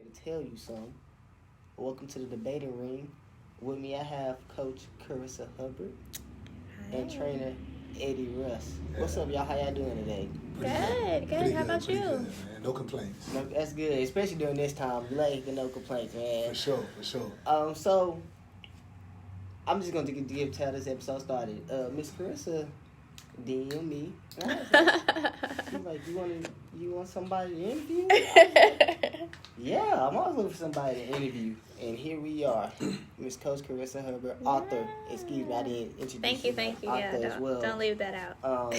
to tell you some. Welcome to the debating ring. With me, I have Coach Karissa Hubbard and trainer Eddie Russ. What's up, y'all? How y'all doing today? Good. How about you? Good, man. No complaints. No, that's good, especially during this time. Late and no complaints, man. For sure. So I'm just gonna give how this episode started. Miss Karissa DM me. And I was like, she's like, you want somebody to interview? Yeah, I'm always looking for somebody to interview. And here we are. Miss Coach Karissa Hubbard, author. Excuse me, I didn't introduce Thank you. Author Yeah, as well. don't leave that out.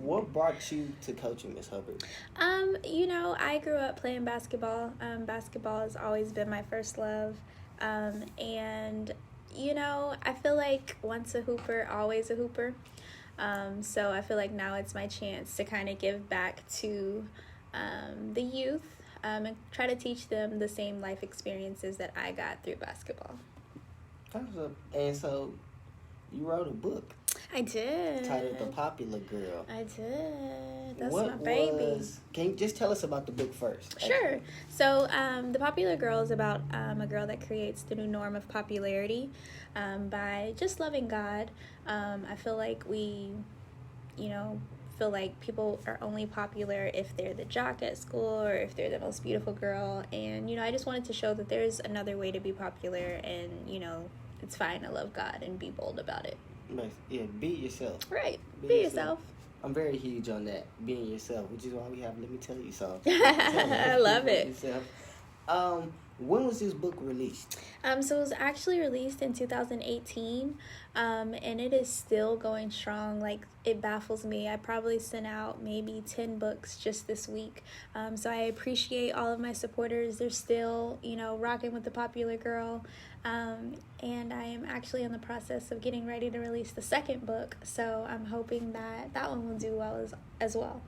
What brought you to coaching, Miss Hubbard? I grew up playing basketball. Basketball has always been my first love. And I feel like once a hooper, always a hooper. So I feel like now it's my chance to kind of give back to the youth and try to teach them the same life experiences that I got through basketball. And so you wrote a book. I did. Titled The Popular Girl. I did. That's my baby. Can you just tell us about the book first? Sure. So, The Popular Girl is about a girl that creates the new norm of popularity by just loving God. I feel like we, feel like people are only popular if they're the jock at school or if they're the most beautiful girl. And, I just wanted to show that there's another way to be popular and, it's fine to love God and be bold about it. Yeah, be yourself. Right. Be yourself. I'm very huge on that, being yourself, which is why we have Let Me Tell You So. I love it. Yourself. When was this book released? So it was actually released in 2018, and it is still going strong. Like, it baffles me. I probably sent out maybe 10 books just this week. So I appreciate all of my supporters. They're still, rocking with The Popular Girl. And I am actually in the process of getting ready to release the second book. So I'm hoping that one will do well as well.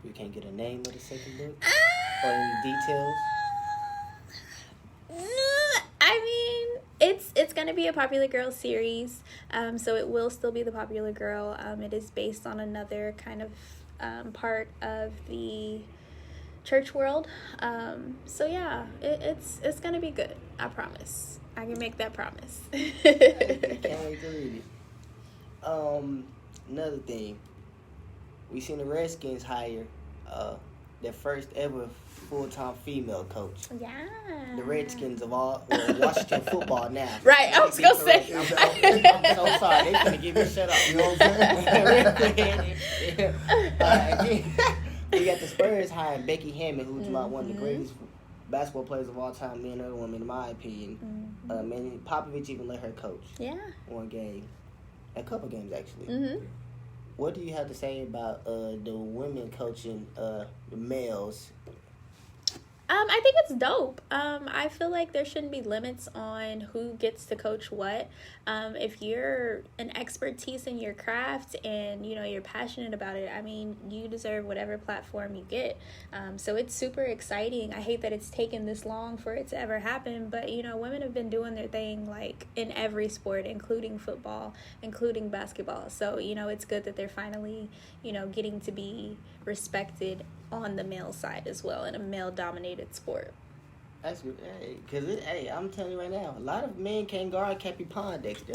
You can't get a name of the second book? Or any details? It's going to be a Popular Girl series, so it will still be The Popular Girl. It is based on another kind of part of the church world. So yeah, it's going to be good. I promise. I can make that promise. Can't wait to read it. Another thing, we seen the Redskins hire their first ever full-time female coach. Yeah. The Redskins of Washington football now. Right, I was going to say. I'm so sorry. They finna give me a shut up. You know what I'm saying? We got the Spurs hiring Becky Hammond, who's one of the greatest basketball players of all time, men or women, in my opinion. And Popovich even let her coach. Yeah. One game. A couple games, actually. Mm-hmm. What do you have to say about the women coaching the males? I think it's dope. I feel like there shouldn't be limits on who gets to coach what. If you're an expertise in your craft and, you're passionate about it, you deserve whatever platform you get. So it's super exciting. I hate that it's taken this long for it to ever happen, but, women have been doing their thing, like, in every sport, including football, including basketball. So, it's good that they're finally, getting to be respected on the male side as well in a male-dominated sport. That's good. Because, I'm telling you right now, a lot of men can't guard Cappy Pondexter.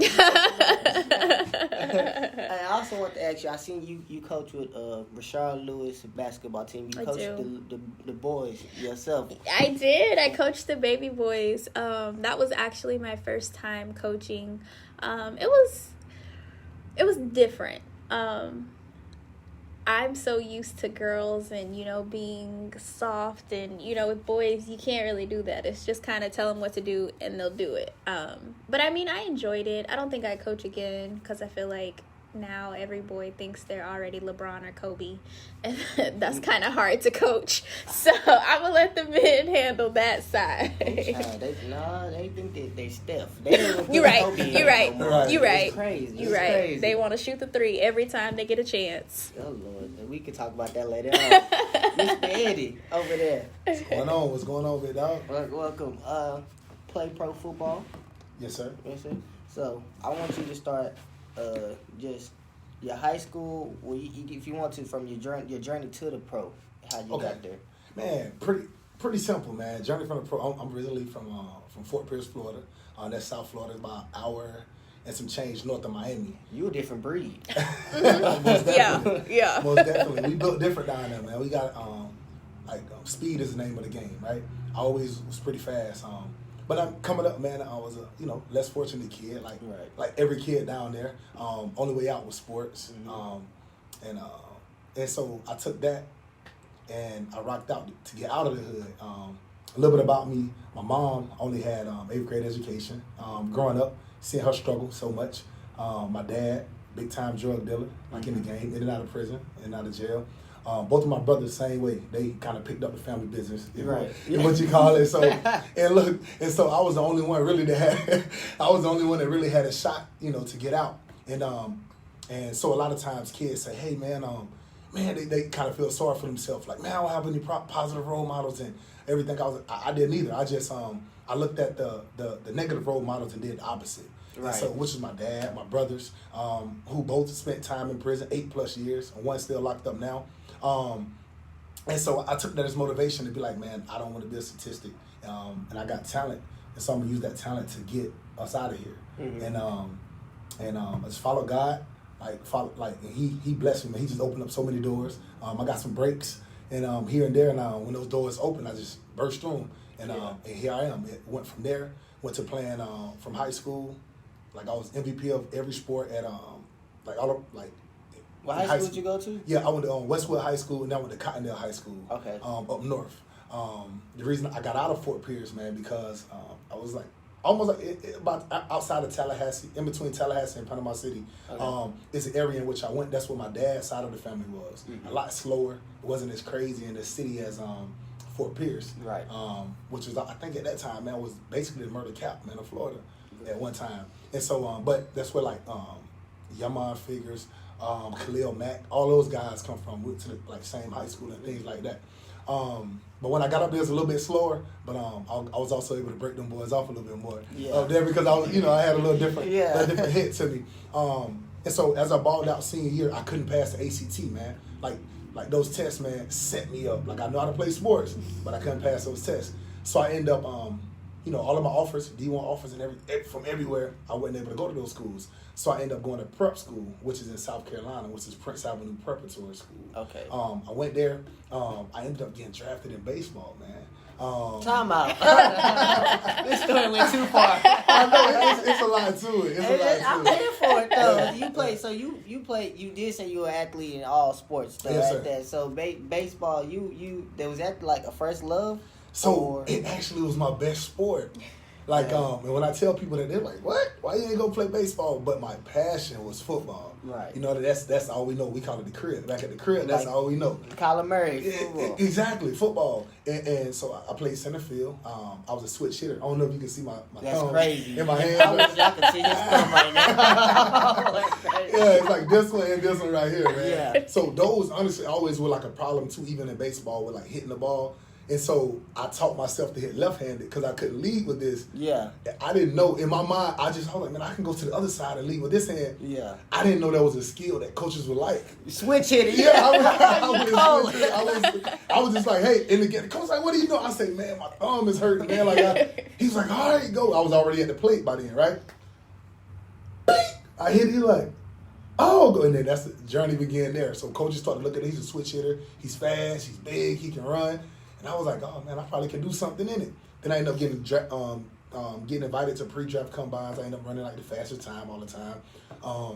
I also want to ask you, I seen you coach with Rashard Lewis basketball team. You coached the boys yourself. I did. I coached the baby boys. That was actually my first time coaching. It was different. I'm so used to girls and, being soft and, with boys, you can't really do that. It's just kind of tell them what to do and they'll do it. But I enjoyed it. I don't think I'd coach again because I feel like now every boy thinks they're already LeBron or Kobe. And that's kind of hard to coach. So I'm going to let the men handle that side. They think they Steph. You're right. It's crazy. Crazy. They want to shoot the three every time they get a chance. Oh, Lord. We can talk about that later on. Mr. Eddie, over there. What's going on, big dog? Welcome. Play pro football? Yes, sir. So, I want you to start just your high school, if you want to, from your journey to the pro, how you got there. Man, Pretty simple, man. Journey from the pro. I'm originally from Fort Pierce, Florida. That's South Florida, about an hour and some change north of Miami. You a different breed. Most definitely. Yeah. Most definitely. We built different down there, man. We got speed is the name of the game, right? I always was pretty fast. But I'm coming up, man. I was a less fortunate kid, like every kid down there. Only way out was sports, and so I took that and I rocked out to get out of the hood. A little bit about me: my mom only had 8th grade education. Growing up, seeing her struggle so much. My dad, big time drug dealer, like in the game, in and out of prison, in and out of jail. Both of my brothers, same way. They kind of picked up the family business, what you call it. So, and so I was the only one really that had. I was the only one that really had a shot, to get out. And so a lot of times kids say, "Hey, man, they kind of feel sorry for themselves. Like, man, I don't have any positive role models and everything." I didn't either. I just I looked at the negative role models and did the opposite. Right. So, which is my dad, my brothers, who both spent time in prison, 8+ years, and one's still locked up now. And so I took that as motivation to be like, man, I don't want to be a statistic, and I got talent, and so I'm gonna use that talent to get us out of here. Mm-hmm. And I just follow God, He blessed me, man. He just opened up so many doors. I got some breaks, and here and there, and when those doors open, I just burst through them, and here I am. It went from there, went to playing from high school. I was MVP of every sport at What high school did you go to? Yeah, I went to Westwood High School, and then I went to Cottondale High School. Okay. Up north. The reason I got out of Fort Pierce, man, because I was almost about outside of Tallahassee, in between Tallahassee and Panama City. Okay. It's an area in which I went. That's where my dad's side of the family was. Mm-hmm. A lot slower. It wasn't as crazy in the city as Fort Pierce. Right. Which was, I think at that time, man, was basically the murder cap, man, of Florida at one time. And so, but that's where Yaman Figures, Khalil Mack, all those guys come from. Went to the same high school and things like that. But when I got up there, it was a little bit slower. But I was also able to break them boys off a little bit more up there because I was, I had a little different, different hit to me. And so as I balled out senior year, I couldn't pass the ACT, man. Like those tests, man, set me up. I know how to play sports, but I couldn't pass those tests. So I ended up, all of my offers, D1 offers and from everywhere, I wasn't able to go to those schools. So I ended up going to prep school, which is in South Carolina, which is Prince Avenue Preparatory School. Okay. I went there. I ended up getting drafted in baseball, man. Time out. This story went too far. I know, it's a lot to it. I'm here for it, though. You play, so you did say you were an athlete in all sports, though, yes, right? There. So baseball, was that a first love? So it actually was my best sport. And when I tell people that, they're like, "What? Why you ain't go play baseball?" But my passion was football. Right. That's all we know. We call it the crib. Back at the crib, that's all we know. Colin Murray, football. Exactly, football. And so I played center field. I was a switch hitter. I don't know if you can see my thumb crazy. In my hand. I can see his thumb right now. Yeah, it's like this one and this one right here, man. Yeah. So those, honestly, always were a problem, too, even in baseball, with hitting the ball. And so I taught myself to hit left-handed because I couldn't lead with this. Yeah. I didn't know. In my mind, I was like, man, I can go to the other side and lead with this hand. Yeah. I didn't know that was a skill that coaches would like. Switch hitting. Yeah, I was just like, hey, and again, the coach was like, what do you know? I say, man, my thumb is hurting, man. He's like, all right, go. I was already at the plate by then, right? I hit it go. And then that's the journey began there. So coaches started looking at it. He's a switch hitter. He's fast. He's big. He can run. And I was like, oh, man, I probably can do something in it. Then I ended up getting invited to pre-draft combines. I ended up running the fastest time all the time. I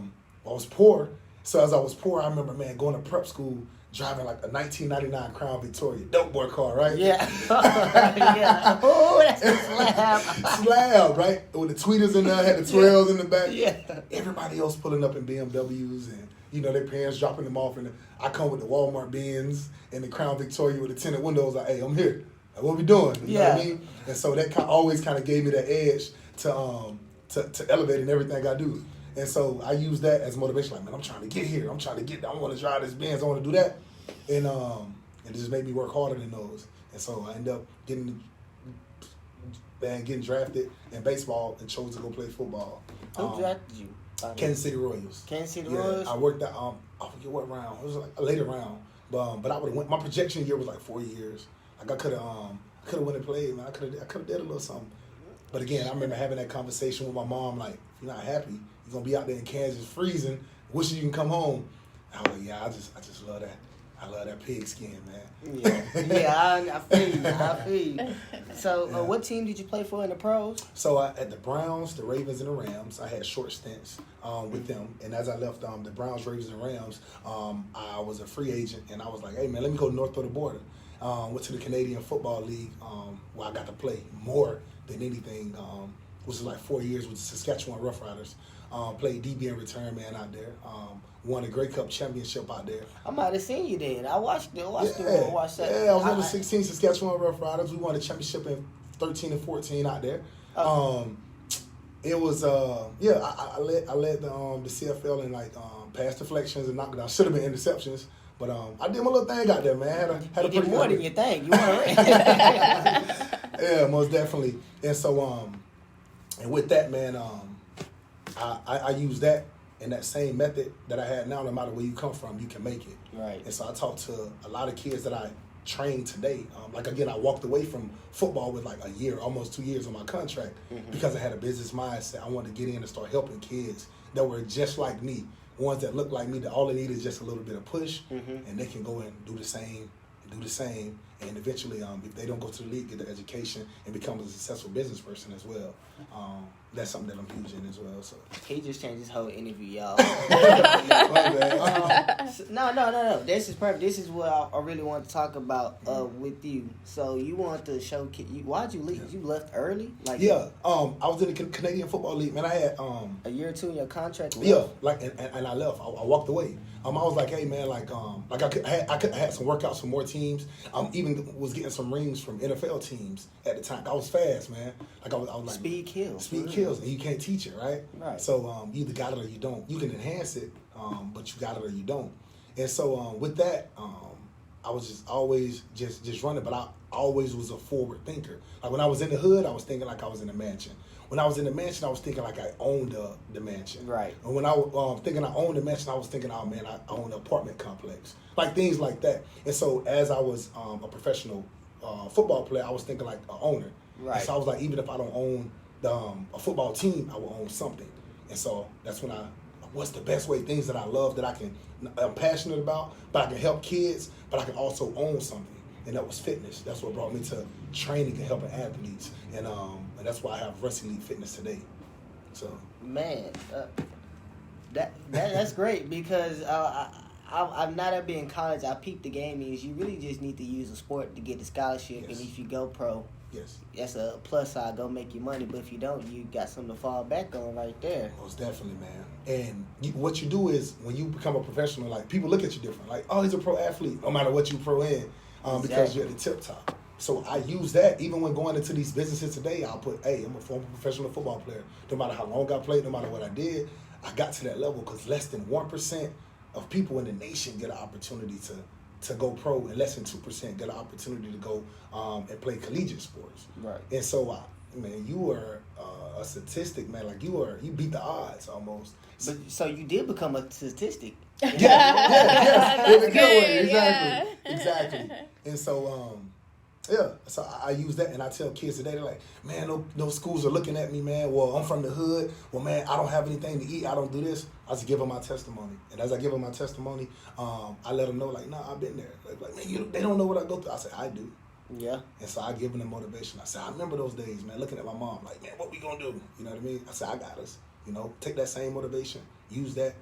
was poor. So as I was poor, I remember, man, going to prep school, driving a 1999 Crown Victoria, dope boy car, right? Yeah. Yeah. Oh, that's a slab. Slab, right? With the tweeters in there, had the 12s in the back. Yeah. Everybody else pulling up in BMWs and, their parents dropping them off. And I come with the Walmart Benz and the Crown Victoria with the tinted windows. Like, hey, I'm here. Like, what we doing? You know what I mean? And so that always kind of gave me that edge to elevate in everything I do. And so I use that as motivation. Like, man, I'm trying to get here. I want to drive this Benz. I want to do that. And it just made me work harder than those. And so I ended up getting drafted in baseball and chose to go play football. Who drafted you? Kansas City Royals. Kansas City Royals? I worked at, I forget what round. It was a later round. But I would have went, my projection year was 4 years. I could have, could have went and played, man. I could have did a little something. But again, I remember having that conversation with my mom, like, if you're not happy, you're gonna be out there in Kansas freezing, wishing you can come home. I was like, yeah, I just love that. I love that pigskin, man. I feel you. So, what team did you play for in the pros? So at the Browns, the Ravens, and the Rams, I had short stints with them. And as I left the Browns, Ravens, and Rams, I was a free agent, and I was like, hey, man, let me go north of the border. Went to the Canadian Football League, where I got to play more than anything, which was like 4 years with the Saskatchewan Roughriders. Played DB and return man out there. Won a Grey Cup championship out there. I might have seen you then. I watched that. Yeah, I was on the 16 Saskatchewan Roughriders. We won a championship in 13 and 14 out there. It was I led the CFL in like pass deflections and knockdowns. Should have been interceptions, but I did my little thing out there, man. Had a you did more than you think. You were Yeah, most definitely. And so and with that, man, I use that and that same method that I had now. No matter where you come from, you can make it. Right. And so I talked to a lot of kids that I train today. Like again, I walked away from football with like a year, almost 2 years on my contract because I had a business mindset. I wanted to get in and start helping kids that were just like me, ones that look like me. That all they need is just a little bit of push, and they can go and do the same, and eventually, if they don't go to the league, get the education and become a successful business person as well. That's something that I'm huge in as well. So he just changed his whole interview, y'all. My No. This is perfect. This is what I really want to talk about with you. So you want to show why'd you leave? You left early? I was in the Canadian Football League, man. I had a year or two in your contract. And I left. I walked away. I was like, hey man, I could have had some workouts for more teams. Even was getting some rings from NFL teams at the time. I was fast, man. I was like speed kills, and you can't teach it, right? Right. So you either got it or you don't. You can enhance it, but you got it or you don't. And so with that, I was just always just running, but I always was a forward thinker. Like when I was in the hood, I was thinking like I was in a mansion. When I was in the mansion, I was thinking like I owned the mansion. Right. And when I was thinking I owned the mansion, I was thinking, oh man, I own an apartment complex. Like things like that. And so as I was a professional football player, I was thinking like an owner. Right. And so I was like, even if I don't own a football team, I will own something. And so that's when what's the best way, things that I love, that I'm passionate about, but I can help kids, but I can also own something. And that was fitness. That's what brought me to training and helping athletes. And that's why I have Russ Elite Fitness today. So man, that's great because I'm not at being in college. I peeped the game is you really just need to use a sport to get the scholarship, Yes. and if you go pro, yes, that's a plus side. Go make your money, but if you don't, you got something to fall back on right there. most definitely, man. And what you do is when you become a professional, like people look at you different. Like, oh, he's a pro athlete, no matter what you pro in, because you're at the tip top. So I use that even when going into these businesses today. I'll put, hey, I'm a former professional football player. No matter how long I played, no matter what I did, I got to that level because less than 1% of people in the nation get an opportunity to go pro, and less than 2% get an opportunity to go and play collegiate sports. Right. And so, man, you are a statistic, man. Like you beat the odds almost. But so you did become a statistic. Exactly. And so, so I use that, and I tell kids today, they're like, man, those schools are looking at me, man. Well, I'm from the hood. Well, man, I don't have anything to eat. I don't do this. I just give them my testimony. And as I give them my testimony, I let them know, like, nah, I've been there. Like man, they don't know what I go through. I say, I do. Yeah. And so I give them the motivation. I say, I remember those days, man, looking at my mom, like, man, what we gonna do? You know what I mean? I say, I got us. You know, take that same motivation, use that,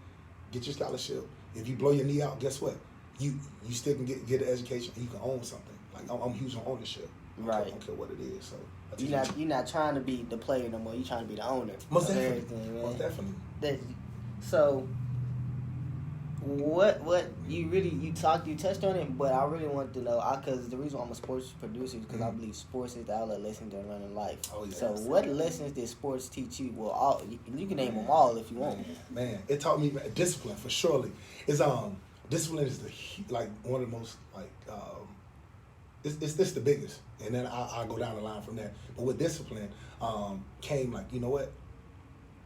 get your scholarship. If you blow your knee out, guess what? You still can get an education, and you can own something. Like I'm huge on ownership. Right. I don't care what it is. So you're not trying to be the player no more. You're trying to be the owner. Most of definitely. everything, man. Most definitely. So what you touched on it, but I really want to know because the reason why I'm a sports producer is because I believe sports is the outlet lesson to learning life. Oh, yeah, so absolutely. what lessons did sports teach you? Well, all you can name them all if you want. Man, it taught me discipline for surely. It's discipline is one of the most it's the biggest, and then I'll go down the line from there. But with discipline came like, you know what?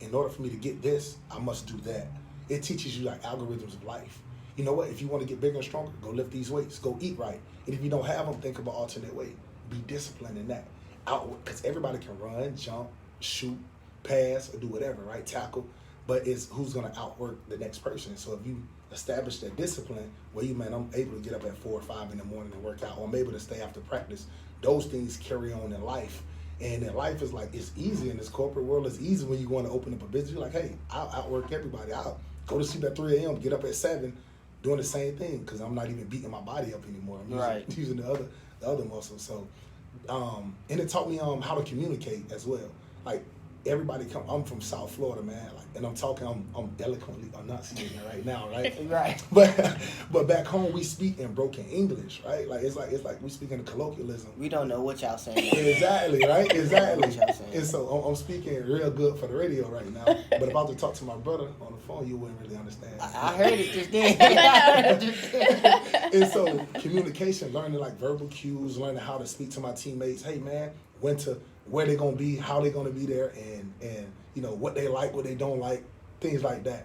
In order for me to get this, I must do that. It teaches you like algorithms of life. You know what? If you want to get bigger and stronger, go lift these weights. Go eat right. And if you don't have them, think of an alternate way. be disciplined in that. Because everybody can run, jump, shoot, pass, or do whatever, right? Tackle. But it's who's going to outwork the next person. So if you establish that discipline where I'm able to get up at 4 or 5 in the morning and work out, or I'm able to stay after practice, those things carry on in life. And in life is like, it's easy in this corporate world. It's easy when you want to open up a business. You're like, hey, I'll outwork everybody. I'll go to sleep at 3 a.m., get up at 7, doing the same thing because I'm not even beating my body up anymore. I'm using the other muscles. So, and it taught me how to communicate as well. Like, everybody I'm from South Florida, man. Like, and I'm talking, I'm eloquently enunciating right now, right? Right. But back home we speak in broken English, right? Like it's like we speak in colloquialism. We don't know what y'all saying. Exactly, right? Exactly. What y'all saying. And so I'm speaking real good for the radio right now. But if I was to talk to my brother on the phone, you wouldn't really understand. I heard it just then. And so communication, learning like verbal cues, learning how to speak to my teammates. Hey man, where they're gonna be, how they're gonna be there, and you know what they like, what they don't like, things like that.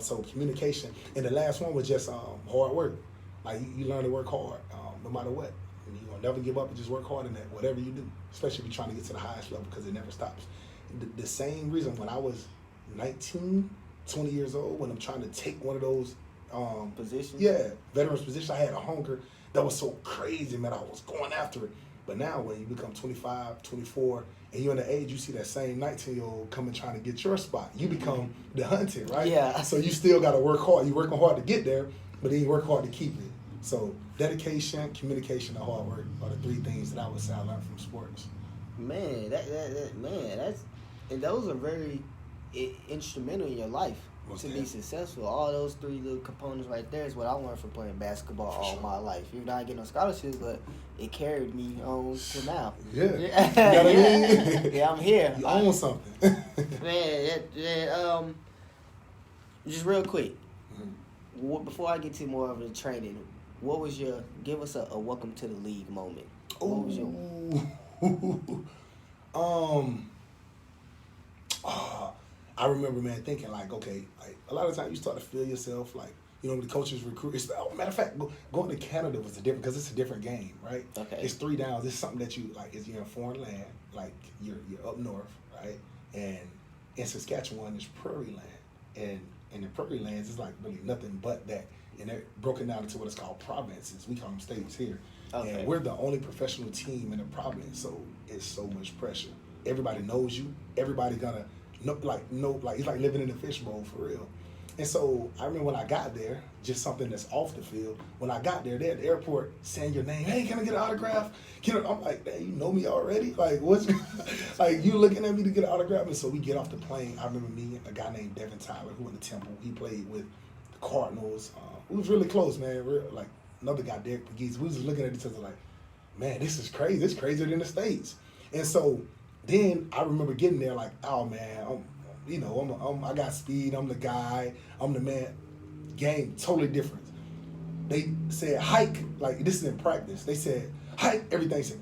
So communication. And the last one was just hard work. Like you learn to work hard, no matter what. And you're gonna never give up and just work hard in that, whatever you do, especially if you're trying to get to the highest level, because it never stops. The same reason when I was 19, 20 years old, when I'm trying to take one of those positions. Yeah, veterans position, I had a hunger that was so crazy, man. I was going after it. But now when you become 25, 24, and you're in the age, you see that same 19-year-old coming trying to get your spot. You become the hunted, right? Yeah. So you still got to work hard. You're working hard to get there, but then you work hard to keep it. So dedication, communication, and hard work are the 3 things that I would say I learned from sports. Man, and those are very instrumental in your life to be successful. All those 3 little components right there is what I learned from playing basketball all my life. Even though I didn't get no scholarships, but it carried me on to now. Yeah. You know what I mean? Yeah, I'm here. You own something. Man, just real quick, before I get to more of the training, what was give us a welcome to the league moment? What was I remember, man, thinking like, okay, like a lot of times you start to feel yourself like, you know, the coaches recruit. Matter of fact, going to Canada was different because it's a different game, right? Okay. It's 3 downs. It's something that you like. You're in foreign land, like you're up north, right? And in Saskatchewan, it's prairie land, and in the prairie lands, it's like really nothing but that. And they're broken down into what is called provinces. We call them states here. Okay. And we're the only professional team in the province, so it's so much pressure. Everybody knows you. Everybody gonna know, it's like living in a fishbowl for real. And so I remember when I got there, just something that's off the field. When I got there, they're at the airport saying your name. Hey, can I get an autograph? I'm like, hey, you know me already? Like, what's like you looking at me to get an autograph? And so we get off the plane. I remember me and a guy named Devin Tyler, who went to Temple. He played with the Cardinals. We was really close, man. Like another guy, Derek Pegues. We was just looking at each other like, man, this is crazy. It's crazier than the States. And so then I remember getting there like, oh man, I got speed. I'm the guy. I'm the man. Game totally different. They said hike, like this is in practice. They said hike. Everything said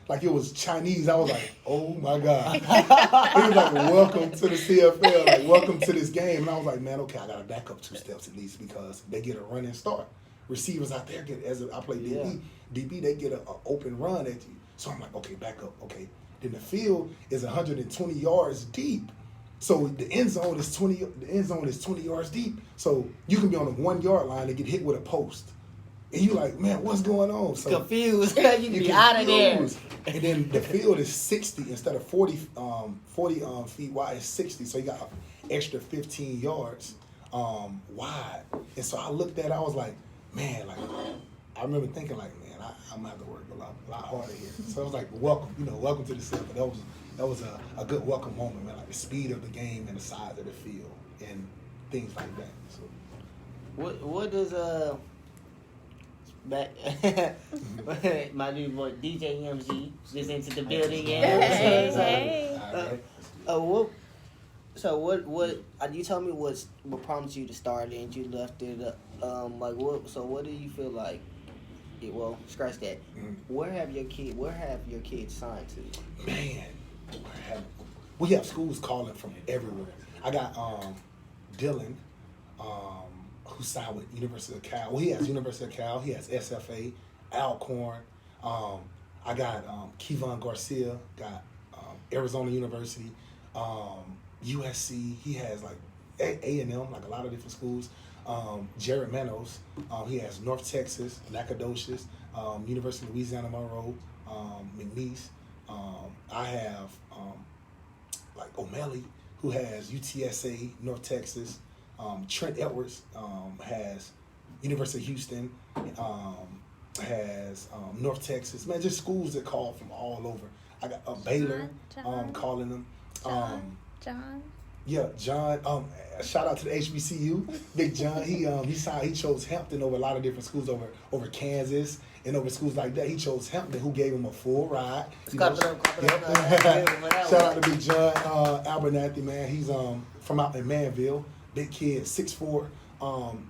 like it was Chinese. I was like, oh my God. It was like, welcome to the CFL. Like, welcome to this game. And I was like, man, okay, I got to back up 2 steps at least because they get a running start. Receivers out there I play DB. Yeah. DB, they get an open run at you. So I'm like, okay, back up. Okay. Then the field is 120 yards deep. So the end zone is 20 yards deep. So you can be on the 1 yard line and get hit with a post. And you like, man, what's going on? So confused. You can be out of there. And then the field is 60 instead of 40 feet wide. It's 60. So you got an extra 15 yards wide. And so I looked at it, I was like, man, like I remember thinking like, man, I'm gonna have to work a lot harder here. So it was like, welcome to the set. But that was a good welcome moment, man. Like the speed of the game and the size of the field and things like that. So what does my new boy DJ MG just into the building? Hey. What you told me what prompted you to start it and you left it what do you feel like scratch that. Where have your kids signed to? Man, we have schools calling from everywhere. I got Dylan who signed with University of Cal. Well, he has University of Cal, he has SFA, Alcorn, I got Kevon Garcia, got Arizona University, USC. He has like A&M, like a lot of different schools. Jared Manos, he has North Texas, Nacogdoches, University of Louisiana Monroe, McNeese. I have like O'Malley, who has UTSA, North Texas. Trent Edwards has University of Houston, has North Texas. Man, just schools that call from all over. I got Baylor calling them. John. Yeah, John. Shout out to the HBCU, Big John. He chose Hampton over a lot of different schools, over Kansas and over schools like that. He chose Hampton, who gave him a full ride. Shout out to Big John Abernathy, man. He's from out in Manville. Big kid, 6'4",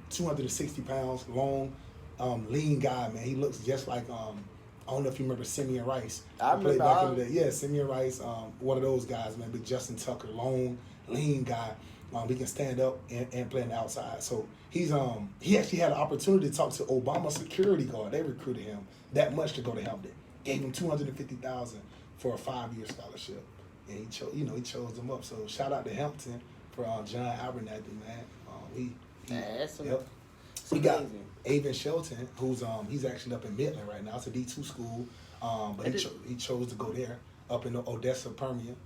260 pounds, long, lean guy, man. He looks just like I don't know if you remember Simeon Rice. I remember. Back in the day. Yeah, Simeon Rice, one of those guys, man. Big Justin Tucker, long, lean guy. He can stand up and play on the outside. So he actually had an opportunity to talk to Obama's security guard. They recruited him that much to go to Hampton. Gave him $250,000 for a 5-year scholarship, and he chose them up. So shout out to Hampton for John Abernathy, man. We got Avon Shelton, who's he's actually up in Midland right now. It's a D2 school, but he chose to go there up in Odessa, Permian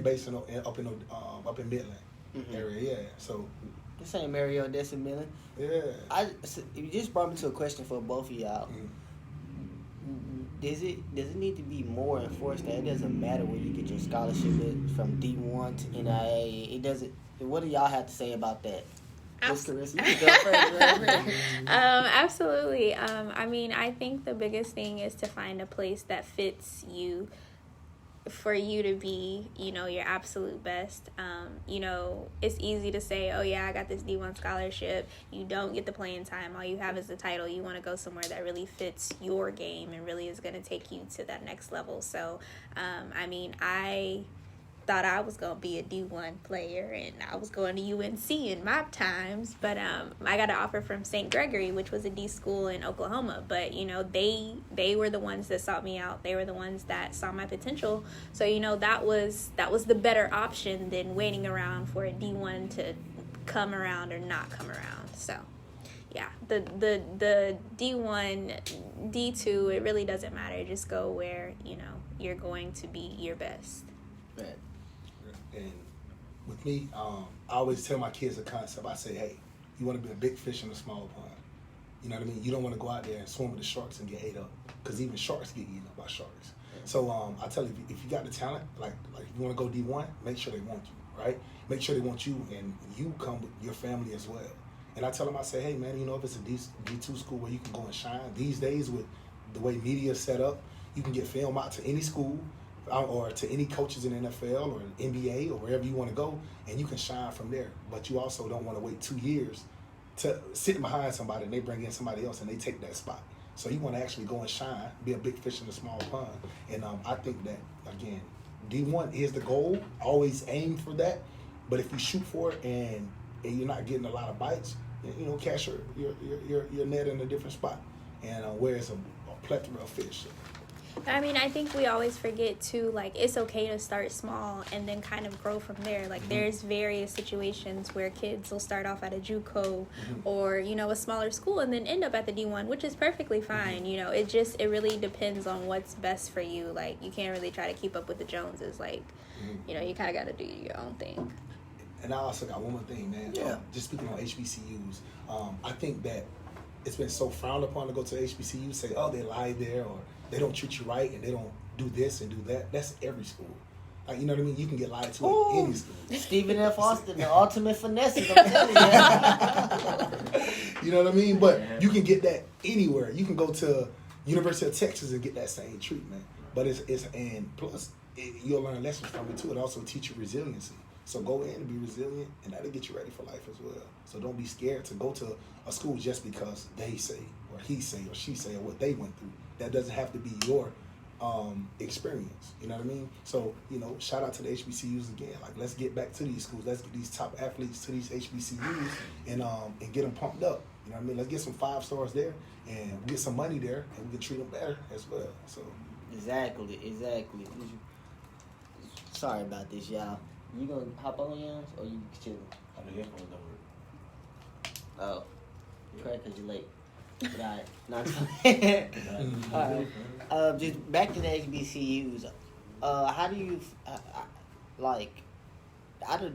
Basin, up in Midland area. Yeah, so the same area, Odessa, Midland. Yeah. You just brought me to a question for both of y'all. Does it need to be more enforced that it doesn't matter where you get your scholarship from D1 to NIA? It doesn't. What do y'all have to say about that? Absolutely. I mean, I think the biggest thing is to find a place that fits you, for you to be, your absolute best. It's easy to say, oh yeah, I got this D1 scholarship. You don't get the playing time. All you have is the title. You want to go somewhere that really fits your game and really is going to take you to that next level. So, I thought I was going to be a D1 player, and I was going to UNC in my times, but I got an offer from St. Gregory, which was a D school in Oklahoma, but they were the ones that sought me out. They were the ones that saw my potential. So that was the better option than waiting around for a D1 to come around or not come around. So yeah, the D1, D2, it really doesn't matter. Just go where you're going to be your best. Right. And with me, I always tell my kids a concept. I say, hey, you want to be a big fish in a small pond. You know what I mean? You don't want to go out there and swim with the sharks and get ate up, because even sharks get eaten up by sharks. So I tell you, if you got the talent, like if you want to go D1, make sure they want you, right? Make sure they want you, and you come with your family as well. And I tell them, I say, hey, man, if it's a D2 school where you can go and shine, these days with the way media is set up, you can get film out to any school, or to any coaches in the NFL or NBA or wherever you want to go, and you can shine from there. But you also don't want to wait 2 years to sit behind somebody and they bring in somebody else and they take that spot. So you want to actually go and shine, be a big fish in a small pond. And I think that, again, D1 is the goal. Always aim for that. But if you shoot for it and you're not getting a lot of bites, cast your net in a different spot, and where it's a plethora of fish. I mean, I think we always forget too, like, it's okay to start small and then kind of grow from there. Like, there's various situations where kids will start off at a JUCO or, a smaller school and then end up at the D1, which is perfectly fine. It really depends on what's best for you. Like, you can't really try to keep up with the Joneses. Like, you kind of got to do your own thing. And I also got one more thing, man. Yeah. Just speaking on HBCUs, I think that it's been so frowned upon to go to HBCU, say, oh, they lie there, or they don't treat you right, and they don't do this and do that. That's every school. Like, you know what I mean? You can get lied to at any school. Stephen F. Austin, the ultimate finesses, I'm telling you. You know what I mean? But you can get that anywhere. You can go to University of Texas and get that same treatment. But you'll learn lessons from it too. It also teach you resiliency. So go in and be resilient, and that'll get you ready for life as well. So don't be scared to go to a school just because they say, or he say, or she say, or what they went through. That doesn't have to be your experience. You know what I mean? So, shout out to the HBCUs again. Like, let's get back to these schools. Let's get these top athletes to these HBCUs and get them pumped up. You know what I mean? Let's get some 5 stars there and get some money there, and we can treat them better as well. So Exactly. Sorry about this, y'all. You gonna hop on, Yams, or you chilling? I know headphones don't work. Oh, correct, because you're late. But all right. No, I'm just all right. Just back to the HBCUs. How do you,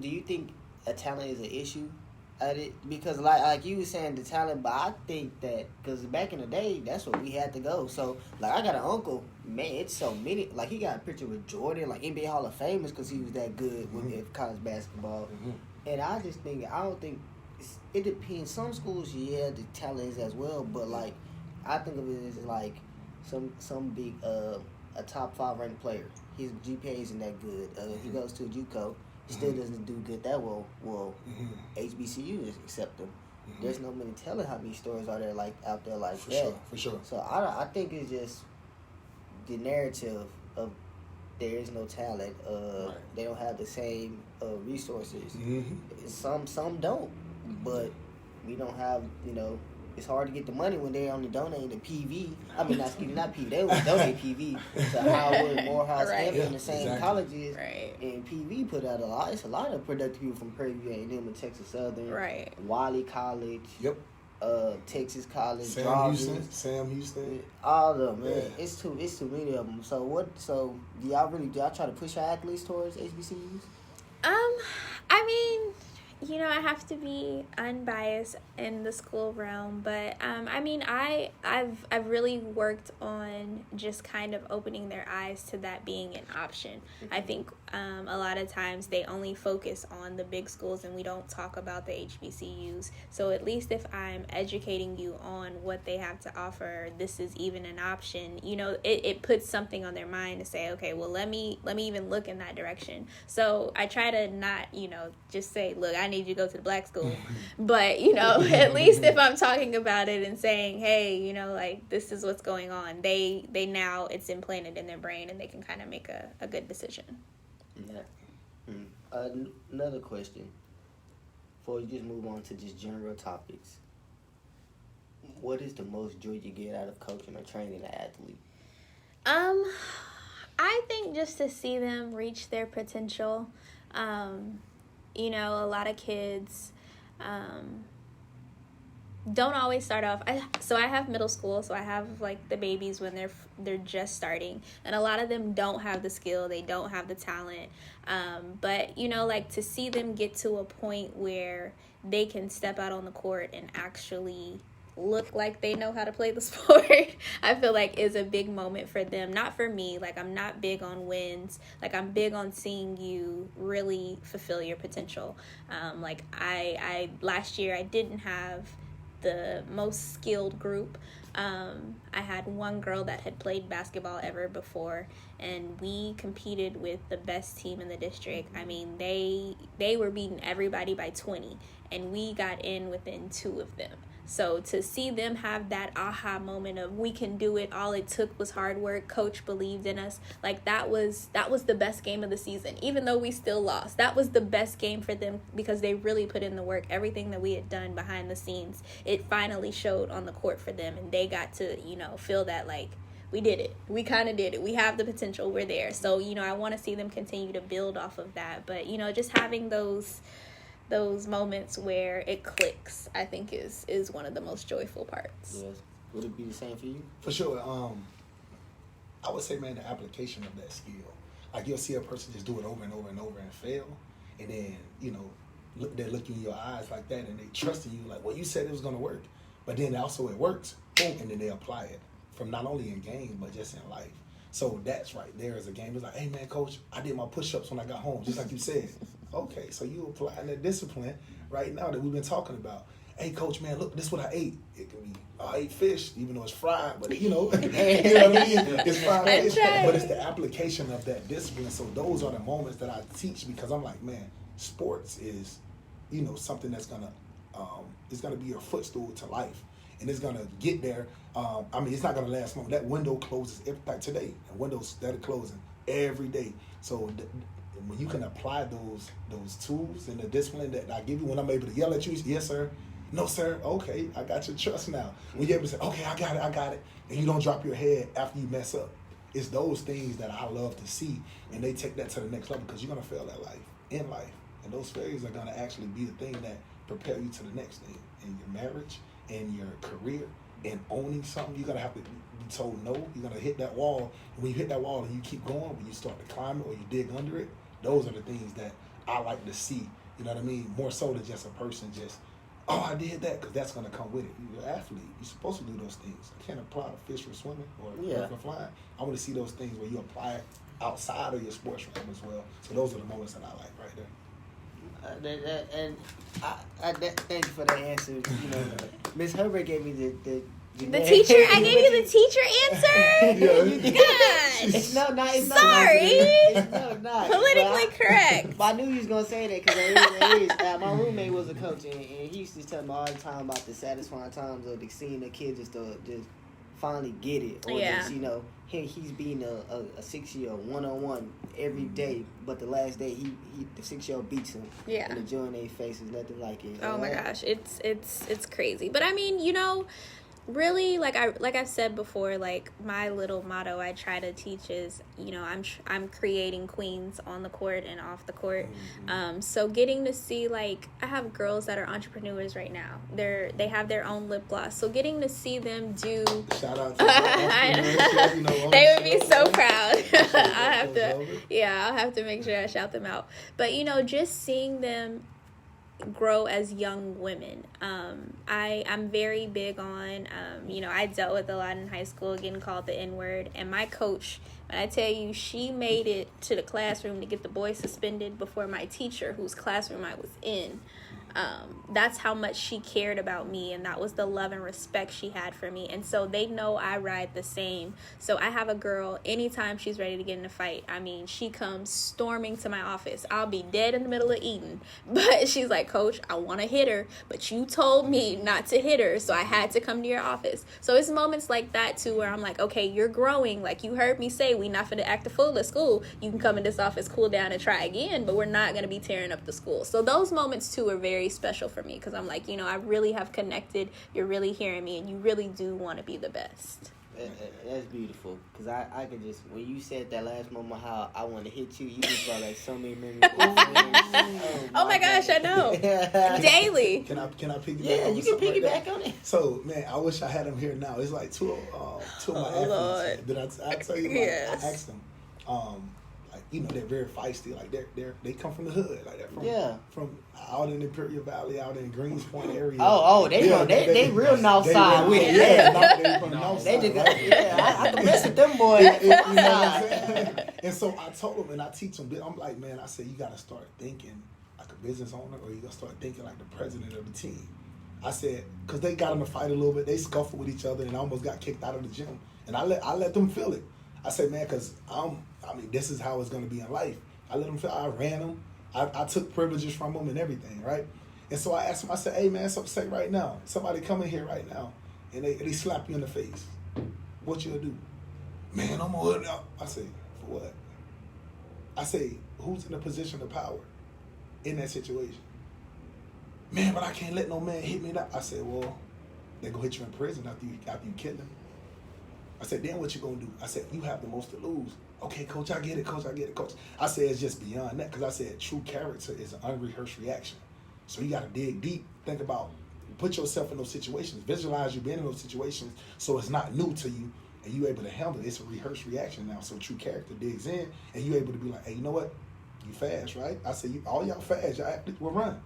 do you think a talent is an issue at it? Because like you were saying, the talent, but I think that, because back in the day, that's what we had to go. So, like, I got an uncle, man, it's so many, like, he got a picture with Jordan, like, NBA Hall of Famers, because he was that good with college basketball. And I don't think, it depends. Some schools, yeah, the talent is as well, but, like, I think of it as, like, some big, a top 5 ranked player. His GPA isn't that good. He goes to a JUCO. Still doesn't do good that well. HBCU is accept him. There's no many telling how many stories are there like out there like that. For sure. So I think it's just the narrative of there is no talent. They don't have the same resources. Some don't, but we don't have, it's hard to get the money when they're only donating to PV. I mean, not PV. They only donate PV to Howard, Morehouse, Hampton, the same colleges. Right. And PV put out a lot. It's a lot of productive people from Prairie View A&M and Texas Southern. Right. Wiley College. Yep. Texas College. Sam Houston. All of them, man. Yeah. It's too many of them. So do y'all try to push your athletes towards HBCUs? I mean, I have to be unbiased in the school realm, but I mean, I've really worked on just kind of opening their eyes to that being an option. I think a lot of times they only focus on the big schools and we don't talk about the HBCUs. So at least if I'm educating you on what they have to offer, this is even an option. It puts something on their mind to say, okay, well, let me even look in that direction. So I try to not, just say, look, I need you to go to the black school. But, at least if I'm talking about it and saying, hey, like, this is what's going on, they now it's implanted in their brain and they can kind of make a good decision. Yeah. Another question before we just move on to just general topics. What is the most joy you get out of coaching or training an athlete? I think just to see them reach their potential. A lot of kids don't always start off. So I have middle school, so I have like the babies when they're just starting, and a lot of them don't have the skill, they don't have the talent. But like to see them get to a point where they can step out on the court and actually look like they know how to play the sport, I feel like is a big moment for them. Not for me. Like, I'm not big on wins. Like, I'm big on seeing you really fulfill your potential. Like I last year I didn't have the most skilled group. I had one girl that had played basketball ever before, and we competed with the best team in the district. I mean, they were beating everybody by 20, and we got in within 2 of them. So to see them have that aha moment of we can do it, all it took was hard work, coach believed in us, like that was the best game of the season. Even though we still lost, that was the best game for them because they really put in the work. Everything that we had done behind the scenes, it finally showed on the court for them, and they got to feel that like we did it. We kind of did it. We have the potential. We're there. So I want to see them continue to build off of that. But just having those moments where it clicks, I think is one of the most joyful parts. Yes. Would it be the same for you? For sure. I would say, man, the application of that skill. Like, you'll see a person just do it over and over and over and fail, and then they're looking in your eyes like that, and they trusting you. Like, well, you said it was gonna work, but then also it works, boom, and then they apply it from not only in games but just in life. So that's right there as a game. It's like, hey man, coach, I did my push-ups when I got home, just like you said. Okay, so you applying that discipline right now that we've been talking about. Hey coach, man, look, this is what I ate. It can be, I ate fish, even though it's fried, but you know what I mean? It's fried fish, but it's the application of that discipline. So those are the moments that I teach, because I'm like, man, sports is, something that's gonna, it's gonna be your footstool to life. And it's going to get there. It's not going to last long. That window closes like today. And windows that are closing every day. So when you can apply those tools and the discipline that I give you, when I'm able to yell at you, yes, sir. No, sir. Okay, I got your trust now. When you able to say, okay, I got it, and you don't drop your head after you mess up. It's those things that I love to see, and they take that to the next level because you're gonna fail in life, and those failures are gonna actually be the thing that prepare you to the next thing in your marriage, in your career, and owning something. You're gonna have to be told no. You're gonna hit that wall. And when you hit that wall and you keep going, when you start to climb it or you dig under it, those are the things that I like to see. You know what I mean? More so than just a person just, oh, I did that, because that's going to come with it. You're an athlete. You're supposed to do those things. I can't apply to fish for swimming or for flying. I want to see those things where you apply it outside of your sports realm as well. So those are the moments that I like right there. Thank you for the answer. You know, Miss Hubbard gave me the teacher. I gave you the teacher answer. Gosh. It's not. Sorry. It's not. Politically correct. But I knew you was gonna say that because my roommate was a coach, and he used to tell me all the time about the satisfying times of seeing the kids just finally get it, or just he's beating a 6-year-old one-on-one every day, but the last day the 6-year-old beats him. Yeah. And the joy in their face is nothing like it. Oh my gosh, it's crazy. But I mean, really, like I've said before, like my little motto I try to teach is, I'm creating queens on the court and off the court. Mm-hmm. So getting to see, like, I have girls that are entrepreneurs right now. They have their own lip gloss. So getting to see them do. Shout out to they would be so proud. I'll have to make sure I shout them out. But just seeing them grow as young women. I'm very big on, I dealt with a lot in high school, getting called the N-word, and my coach, when I tell you, she made it to the classroom to get the boy suspended before my teacher, whose classroom I was in. That's how much she cared about me, and that was the love and respect she had for me. And so they know I ride the same. So I have a girl, anytime she's ready to get in a fight, I mean, she comes storming to my office. I'll be dead in the middle of eating, but she's like, Coach, I want to hit her, but you told me not to hit her, so I had to come to your office. So it's moments like that too, where I'm like, okay, you're growing. Like, you heard me say, we not finna act a fool at school. You can come in this office, cool down, and try again, but we're not going to be tearing up the school. So those moments too are very special for me, because I'm like, I really have connected. You're really hearing me, and you really do want to be the best. That's beautiful, because I could just, when you said that last moment how I want to hit you, you just brought like so many memories. Oh my gosh, I know. Daily. Can I piggyback? Yeah, you can piggyback on it. So, man, I wish I had him here now. It's like two of my athletes. Did I tell you? Yes. I asked them. They're very feisty. Like they come from the hood. Like they're from out in Imperial Valley, out in Greenspoint area. They real north side with it. They from the north side. I can mess with them boys. You know what I'm saying? And so I told them, and I teach them. I'm like, man, I said, you got to start thinking like a business owner, or you got to start thinking like the president of the team. I said, because they got in a fight a little bit. They scuffled with each other and almost got kicked out of the gym. And I let them feel it. I said, man, because this is how it's going to be in life. I let them feel. I ran them. I took privileges from them and everything, right? And so I asked them, I said, hey, man, so say right now, somebody come in here right now, and they slap you in the face. What you'll do? Man, I'm going to up. I say, for what? I say, who's in a position of power in that situation? Man, but I can't let no man hit me up. I said, well, they're going to hit you in prison after you kill them. I said, then what you going to do? I said, you have the most to lose. Okay, Coach, I get it, Coach. I said, it's just beyond that, because I said true character is an unrehearsed reaction. So you got to dig deep, think about, put yourself in those situations, visualize you being in those situations so it's not new to you, and you able to handle it. It's a rehearsed reaction now, so true character digs in, and you able to be like, hey, you know what? You fast, right? I said, all y'all fast, y'all will run.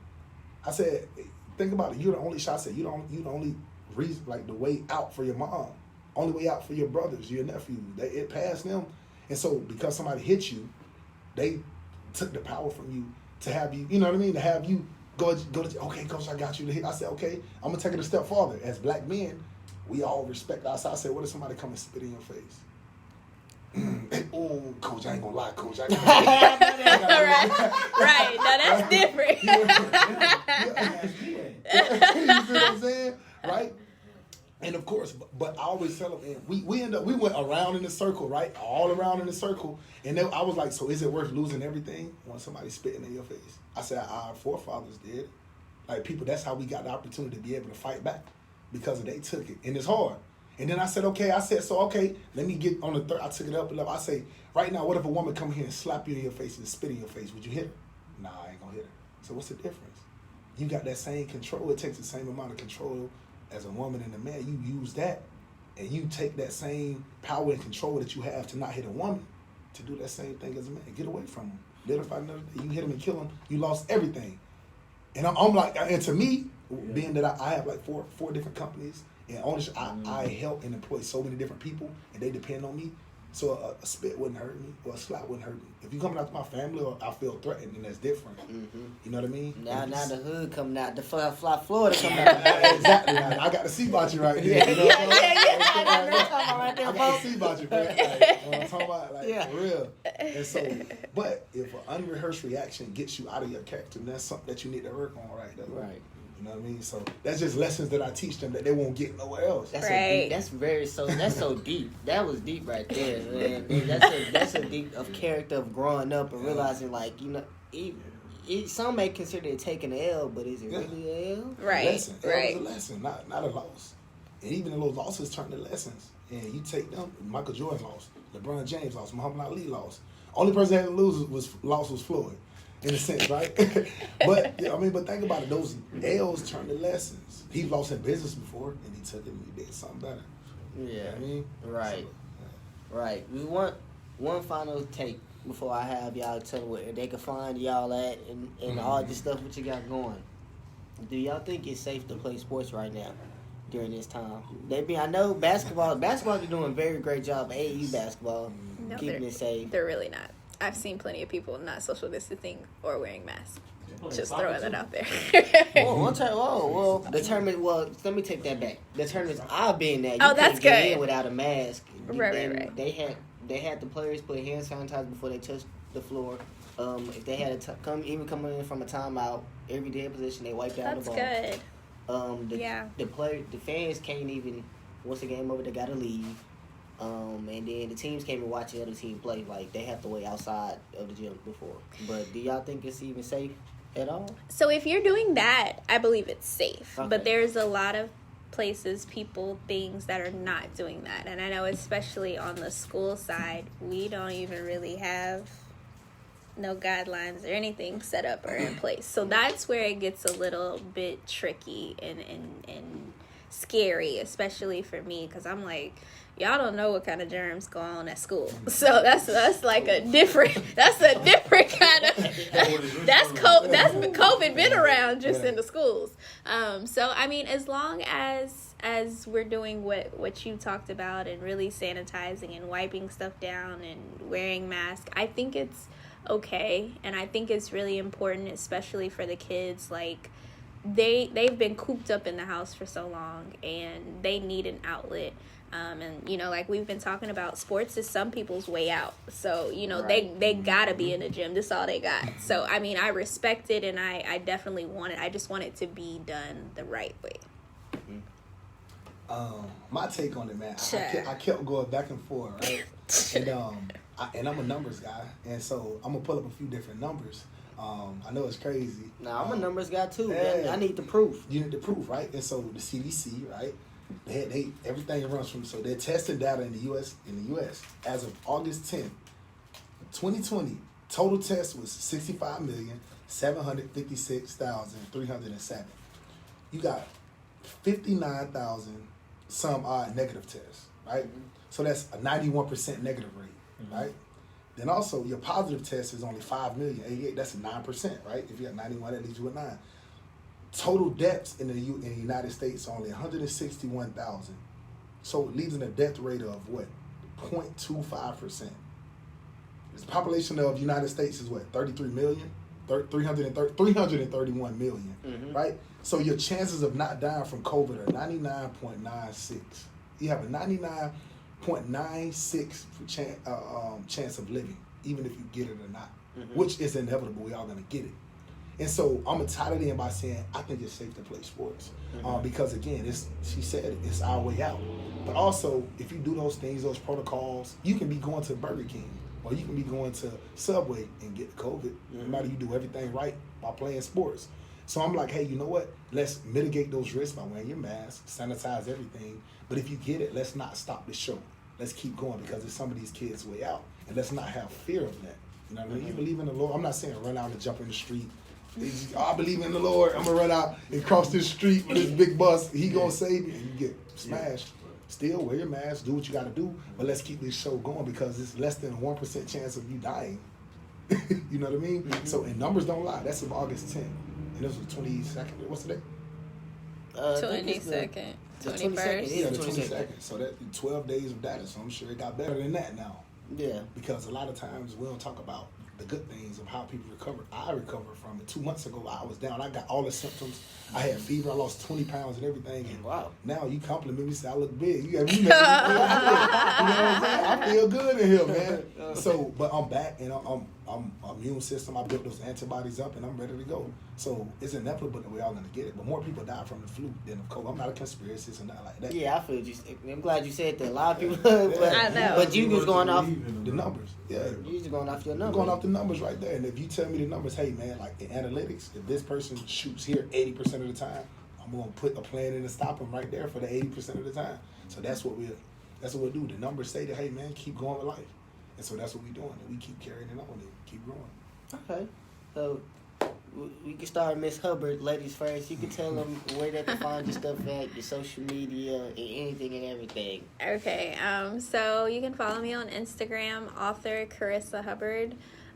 I said, think about it. You're the only shot. I said, you the only reason, like the way out for your mom, only way out for your brothers, your nephews. It passed them. And so because somebody hit you, they took the power from you to have you, you know what I mean? To have you go to, okay, Coach, I got you to hit. I said, okay, I'm going to take it a step farther. As black men, we all respect us. I said, what if somebody come and spit in your face? Oh, Coach, I ain't going to lie, Coach. Right. Now that's different. You see what I'm saying? Right? And of course, but I always tell them, and we went around in a circle, right? All around in a circle. And then I was like, so is it worth losing everything when somebody's spitting in your face? I said, our forefathers did. Like people, that's how we got the opportunity to be able to fight back because they took it, and it's hard. And then I said, okay, let me get on the third. I took it up a level. I say, right now, what if a woman come here and slap you in your face and spit in your face? Would you hit her? Nah, I ain't gonna hit her. So what's the difference? You got that same control. It takes the same amount of control as a woman and a man. You use that, and you take that same power and control that you have to not hit a woman to do that same thing as a man. Get away from them. Let her fight another day. You hit him and kill him, you lost everything. And I'm like, and to me, being that I have like four different companies, and ownership, I help and employ so many different people, and they depend on me. So a spit wouldn't hurt me, or a slap wouldn't hurt me. If you coming out to my family, or I feel threatened, then that's different. Mm-hmm. You know what I mean? Now the hood coming out, the fly Florida coming out. Exactly. I got to see about you right there. You know what I'm saying? I got to see about you, man. Like, I'm talking about, like, for real. And so, but if an unrehearsed reaction gets you out of your character, then that's something that you need to work on right there. Right. You know what I mean? So that's just lessons that I teach them that they won't get nowhere else. That's that's so deep. That was deep right there, man. That's a deep of character of growing up and realizing, like, you know, some may consider it taking an L, but is it really an L? Right. Lesson. It was a lesson, not a loss. And even those losses turn to lessons. And you take them. Michael Jordan lost. LeBron James lost. Muhammad Ali lost. Only person that had to lose was Floyd. In a sense, right? But think about it. Those L's turn to lessons. He lost in business before, and he took it and he did something better. Yeah. You know what I mean? Right. So, right. We want one final take before I have y'all tell where they can find y'all at and all this stuff what you got going. Do y'all think it's safe to play sports right now during this time? I know basketball is doing a very great job. AAU basketball keeping it safe. They're really not. I've seen plenty of people not social distancing or wearing masks. Just throwing that out there. Let me take that back. The tournaments I've been at, that's get good. in without a mask. Right. They had the players put hand sanitizer before they touched the floor. If they had coming in from a timeout, every day position they wiped out the ball. That's good. The fans can't even. Once the game over, they gotta leave. And then the teams can't even watch the other team play. Like, they have to wait outside of the gym before. But do y'all think it's even safe at all? So if you're doing that, I believe it's safe. Okay. But there's a lot of places, people, things that are not doing that. And I know especially on the school side, we don't even really have no guidelines or anything set up or in place. So that's where it gets a little bit tricky and scary, especially for me, because I'm like, y'all don't know what kind of germs go on at school. So that's like a different kind of that's COVID been around just in the schools. So I mean, as long as we're doing what you talked about and really sanitizing and wiping stuff down and wearing masks, I think it's okay. And I think it's really important, especially for the kids. Like, they've been cooped up in the house for so long and they need an outlet. And, you know, like we've been talking about, sports is some people's way out. So, you know, they gotta be in the gym. This is all they got. So, I mean, I respect it, and I definitely want it. I just want it to be done the right way. My take on it, man, I kept going back and forth, right? And I'm a numbers guy, and so I'm gonna pull up a few different numbers. I know it's crazy. Nah, I'm a numbers guy too. Yeah. I need the proof. You need the proof, right? And so the CDC, right? They everything runs from, so they're testing data in the U.S. as of August 10th, 2020. Total test was 65,756,307. You got 59,000 some odd negative tests, right? Mm-hmm. So that's a 91% negative rate, right? Then also your positive test is only 5,088,000. That's 9%, right? If you got 91, that leaves you with 9. Total deaths in the United States are only 161,000. So it leaves in a death rate of what? 0.25%. The population of the United States is what? 33 million? 331 million, right? So your chances of not dying from COVID are 99.96. You have a 99.96 chance of living, even if you get it or not, which is inevitable. We all gonna get it. And so I'm gonna tie it in by saying I think it's safe to play sports because again, she said it's our way out. But also, if you do those things, those protocols, you can be going to Burger King or you can be going to Subway and get COVID. No matter, you do everything right by playing sports. So I'm like, hey, you know what? Let's mitigate those risks by wearing your mask, sanitize everything. But if you get it, let's not stop the show. Let's keep going because it's some of these kids' way out. And let's not have fear of that. You know what I mean? You believe in the Lord. I'm not saying run out and jump in the street. I believe in the Lord. I'm going to run out and cross this street with this big bus. He going to save me. And you get smashed. Still, wear your mask. Do what you got to do. But let's keep this show going because it's less than a 1% chance of you dying. You know what I mean? Mm-hmm. So, and numbers don't lie. That's of August 10th. And this was the 22nd. What's the day? 22nd. 21st. Yeah, the 22nd. So that 12 days of data. So I'm sure it got better than that now. Yeah. Because a lot of times we don't talk about the good things of how people recover. I recovered from it. 2 months ago, I was down. I got all the symptoms. I had fever. I lost 20 pounds and everything. And wow. Now you compliment me, say I look big. You got me making me feel good. You know what I'm saying? I feel good in here, man. So, but I'm back and I'm immune system. I built those antibodies up and I'm ready to go. So it's inevitable that we're all gonna get it. But more people die from the flu than of COVID. I'm not a conspiracist and nothing like that. Yeah, I feel you. I'm glad you said that. A lot of people, I know. But you was going off the numbers. Yeah, you was going off your numbers. Going off the numbers right there. And if you tell me the numbers, hey man, like in analytics, if this person shoots here 80% of the time, I'm gonna put a plan in to stop them right there for the 80% of the time. So that's what we'll do. The numbers say that, hey man, keep going with life. And so that's what we're doing. And we keep carrying it on and keep growing. Okay. So we can start Miss Hubbard, ladies first. You can tell them where they can find your stuff at, your social media, and anything and everything. Okay. So you can follow me on Instagram, author Karissa Hubbard.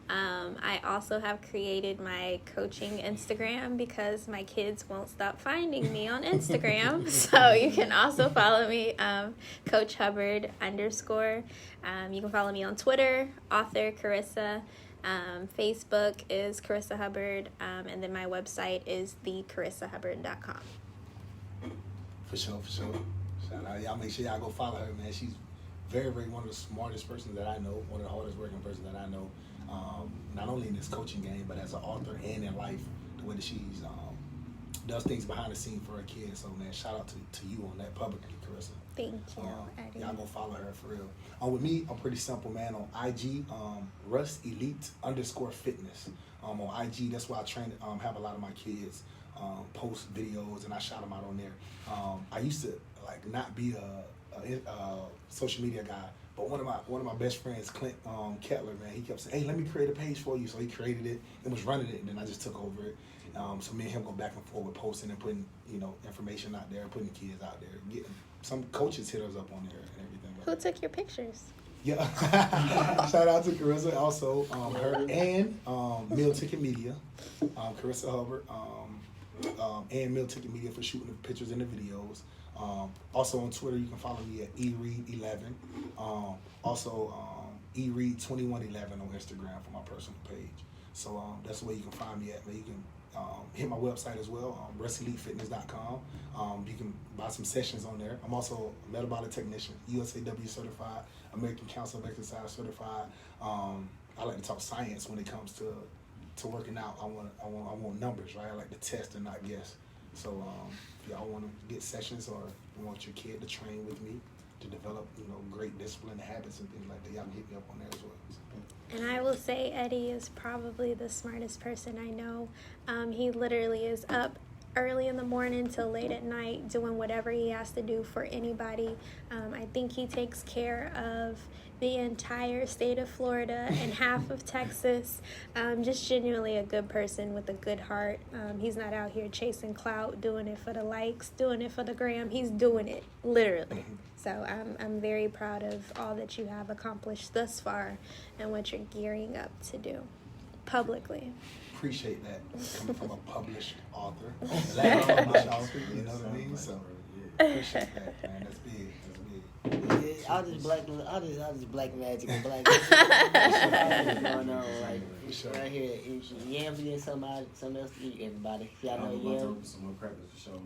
I also have created my coaching Instagram because my kids won't stop finding me on Instagram. So you can also follow me, Coach Hubbard _. You can follow me on Twitter, author Karissa. Facebook is Karissa Hubbard, and then my website is theKarissaHubbard.com. For sure. Shout out. Y'all make sure y'all go follow her, man. She's very, very one of the smartest persons that I know, one of the hardest working persons that I know. Not only in this coaching game, but as an author and in life, the way that she's does things behind the scenes for her kids. So, man, shout out to you on that publicly, Karissa. Thank you, Eddie. Y'all go follow her for real. With me, I'm pretty simple, man. On IG, Russ Elite _fitness. On IG, that's why I train. Have a lot of my kids post videos, and I shout them out on there. I used to not be a social media guy. But one of my best friends, Clint Kettler, man, he kept saying, hey, let me create a page for you. So he created it and was running it, and then I just took over it. So me and him go back and forth with posting and putting, information out there, putting the kids out there, getting some coaches hit us up on there and everything. Who took your pictures? Yeah. Shout out to Karissa, also her and Meal Ticket Media, Karissa Hubbard, and Meal Ticket Media for shooting the pictures and the videos. Also on Twitter, you can follow me at eread11. Also eread2111 on Instagram for my personal page. So that's the way you can find me at. You can hit my website as well, RussEliteFitness.com. You can buy some sessions on there. I'm also a metabolic technician, USAW certified, American Council of Exercise certified. I like to talk science when it comes to working out. I want numbers, right? I like to test and not guess. So if y'all want to get sessions or you want your kid to train with me to develop, great discipline habits and things like that, y'all can hit me up on there as well. And I will say Eddie is probably the smartest person I know. He literally is up early in the morning till late at night doing whatever he has to do for anybody. I think he takes care of the entire state of Florida and half of Texas. Just genuinely a good person with a good heart. He's not out here chasing clout, doing it for the likes, doing it for the gram. He's doing it, literally. So I'm very proud of all that you have accomplished thus far and what you're gearing up to do publicly. Appreciate that. Coming from a published author. Published author, you know what I mean? So appreciate that, man. That's big. Yeah, all this black magic and black going on right here. Yams getting something else to eat, everybody. Y'all know yams. Some more crackers for sure.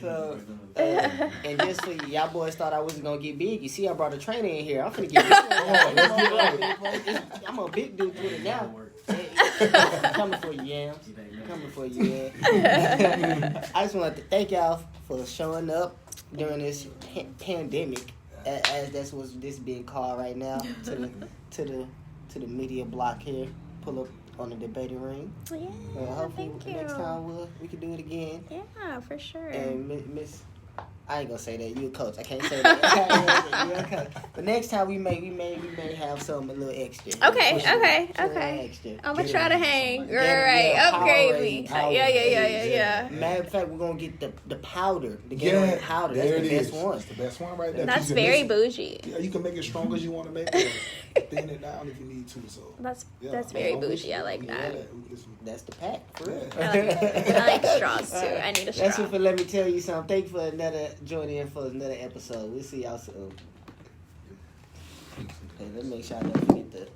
So, and just so y'all boys thought I wasn't gonna get big. You see, I brought a trainer in here. I'm finna get big. I'm a big dude with it now. Coming for you, Yams. Coming for you, yeah. I just want to thank y'all for showing up during this pandemic, as that's what this being called right now, to the media block here. Pull up on the debating ring. Yeah, Hopefully thank you. next time we can do it again. Yeah, for sure. And Miss, I ain't gonna say that. You a coach. I can't say that. You a coach. But next time we may have something a little extra. Okay. Extra. I'm gonna try to hang. Yeah, Right, upgrade me. Powerade. Yeah. Matter of fact, we're gonna get the powder, the Gatorade powder. That's there the it best is. one. It's the best one right there. That's You can very mix bougie. it. Yeah, you can make it strong as you want to make it. Thin it down if you need to. So That's yeah, very don't bougie. waste I like it. that. Yeah, we get some- That's the pack. For real. I like straws too. I need a straw. That's it for Let Me Tell You Something. Thank you for joining in for another episode. We'll see y'all soon. Hey, let's make sure I don't forget the